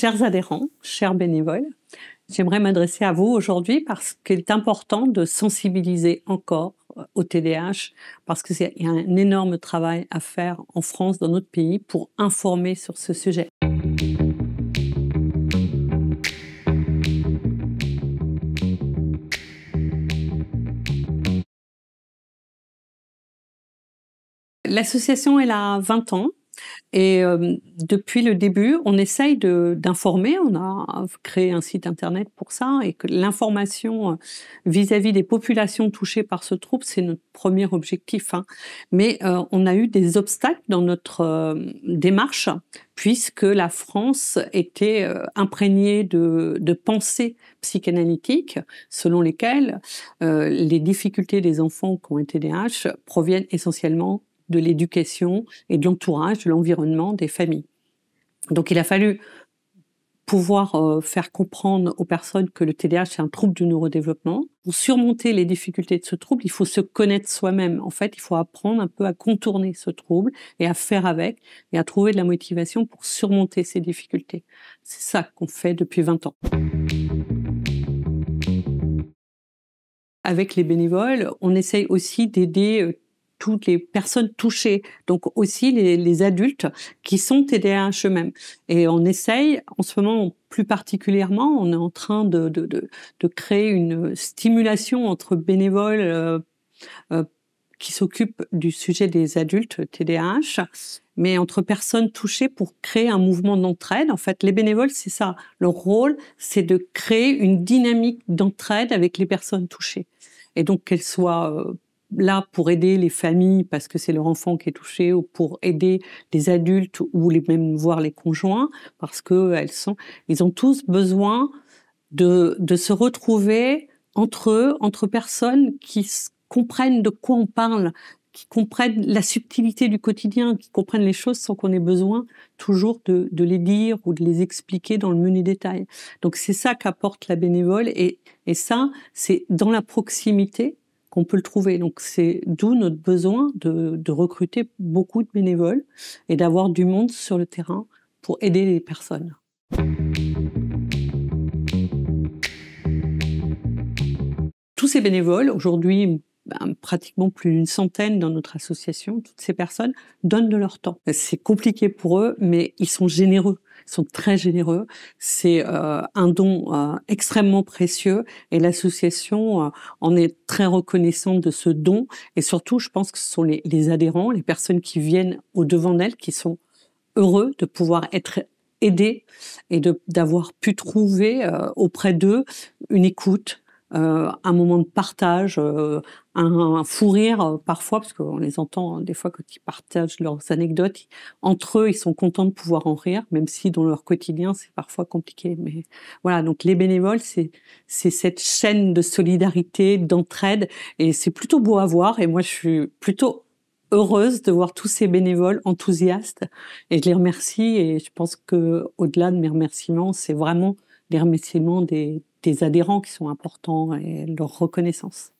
Chers adhérents, chers bénévoles, j'aimerais m'adresser à vous aujourd'hui parce qu'il est important de sensibiliser encore au TDAH, parce qu'il y a un énorme travail à faire en France, dans notre pays, pour informer sur ce sujet. L'association, elle a 20 ans. Et depuis le début, on essaye d'informer. On a créé un site internet pour ça, et que l'information vis-à-vis des populations touchées par ce trouble, c'est notre premier objectif, hein. Mais on a eu des obstacles dans notre démarche, puisque la France était imprégnée de pensées psychanalytiques selon lesquelles les difficultés des enfants qui ont un TDAH proviennent essentiellement de l'éducation et de l'entourage, de l'environnement, des familles. Donc il a fallu pouvoir faire comprendre aux personnes que le TDAH c'est un trouble du neurodéveloppement. Pour surmonter les difficultés de ce trouble, il faut se connaître soi-même. En fait, il faut apprendre un peu à contourner ce trouble et à faire avec, et à trouver de la motivation pour surmonter ces difficultés. C'est ça qu'on fait depuis 20 ans. Avec les bénévoles, on essaye aussi d'aider toutes les personnes touchées, donc aussi les adultes qui sont TDAH eux-mêmes. Et on essaye, en ce moment plus particulièrement, on est en train de créer une stimulation entre bénévoles qui s'occupent du sujet des adultes TDAH, mais entre personnes touchées, pour créer un mouvement d'entraide. En fait, les bénévoles, c'est ça. Leur rôle, c'est de créer une dynamique d'entraide avec les personnes touchées. Et donc, qu'elles soient là pour aider les familles parce que c'est leur enfant qui est touché, ou pour aider les adultes, ou même voir les conjoints parce que ils ont tous besoin de se retrouver entre eux, entre personnes qui comprennent de quoi on parle, qui comprennent la subtilité du quotidien, qui comprennent les choses sans qu'on ait besoin toujours de les dire ou de les expliquer dans le menu détail. Donc c'est ça qu'apporte la bénévole, et ça, c'est dans la proximité qu'on peut le trouver. Donc c'est d'où notre besoin de recruter beaucoup de bénévoles et d'avoir du monde sur le terrain pour aider les personnes. Tous ces bénévoles, aujourd'hui, pratiquement plus d'une centaine dans notre association, toutes ces personnes donnent de leur temps. C'est compliqué pour eux, mais ils sont généreux. Ils sont très généreux. C'est un don extrêmement précieux, et l'association en est très reconnaissante de ce don. Et surtout, je pense que ce sont les adhérents, les personnes qui viennent au-devant d'elles, qui sont heureux de pouvoir être aidés et d'avoir pu trouver auprès d'eux une écoute, un moment de partage, un fou rire parfois, parce qu'on les entend des fois quand ils partagent leurs anecdotes. Entre eux, ils sont contents de pouvoir en rire, même si dans leur quotidien, c'est parfois compliqué. Mais voilà, donc les bénévoles, c'est cette chaîne de solidarité, d'entraide, et c'est plutôt beau à voir. Et moi, je suis plutôt heureuse de voir tous ces bénévoles enthousiastes, et je les remercie. Et je pense que au-delà de mes remerciements, c'est vraiment les remerciements des adhérents qui sont importants, et leur reconnaissance.